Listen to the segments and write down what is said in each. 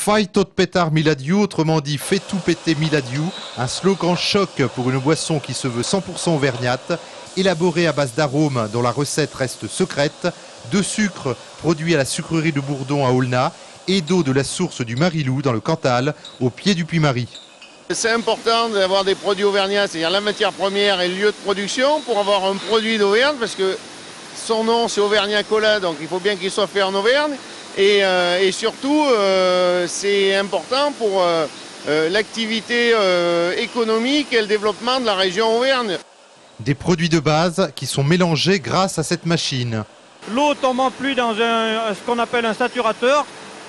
Fai tot pétard Miladiou, autrement dit fais tout péter Miladiou, un slogan choc pour une boisson qui se veut 100% auvergnate, élaborée à base d'arômes dont la recette reste secrète, de sucre produit à la sucrerie de Bourdon à Aulnat et d'eau de la source du Marilou dans le Cantal, au pied du Puy-Marie. C'est important d'avoir des produits auvergnats, c'est-à-dire la matière première et le lieu de production pour avoir un produit d'Auvergne, parce que son nom c'est Auvergnat Cola, donc il faut bien qu'il soit fait en Auvergne. Et surtout, c'est important pour l'activité économique et le développement de la région Auvergne. Des produits de base qui sont mélangés grâce à cette machine. L'eau tombe en pluie dans ce qu'on appelle un saturateur.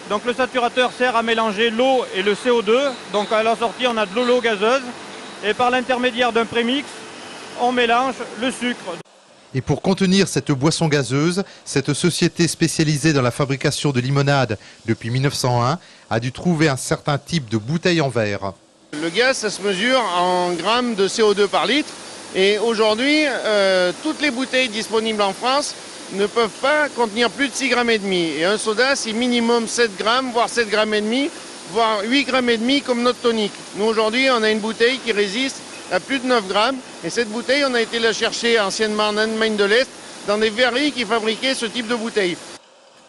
Donc le saturateur sert à mélanger l'eau et le CO2. Donc à la sortie, on a de l'eau gazeuse. Et par l'intermédiaire d'un prémix, on mélange le sucre. Et pour contenir cette boisson gazeuse, cette société spécialisée dans la fabrication de limonade depuis 1901 a dû trouver un certain type de bouteille en verre. Le gaz, ça se mesure en grammes de CO2 par litre. Et aujourd'hui, toutes les bouteilles disponibles en France ne peuvent pas contenir plus de 6,5 grammes. Et un soda, c'est minimum 7 grammes, voire 7,5 grammes, voire 8,5 grammes comme notre tonique. Nous, aujourd'hui, on a une bouteille qui résiste à plus de 9 grammes. Et cette bouteille, on a été la chercher anciennement en Allemagne de l'Est, dans des verreries qui fabriquaient ce type de bouteille.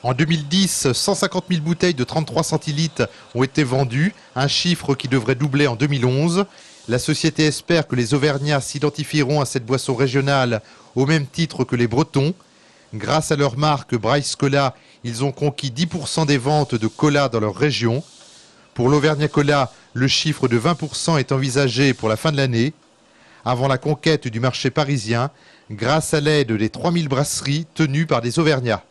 En 2010, 150 000 bouteilles de 33 centilitres ont été vendues, un chiffre qui devrait doubler en 2011. La société espère que les Auvergnats s'identifieront à cette boisson régionale au même titre que les Bretons. Grâce à leur marque Bryce Cola, ils ont conquis 10% des ventes de cola dans leur région. Pour l'Auvergnat Cola, le chiffre de 20% est envisagé pour la fin de l'année, avant la conquête du marché parisien, grâce à l'aide des 3000 brasseries tenues par des Auvergnats.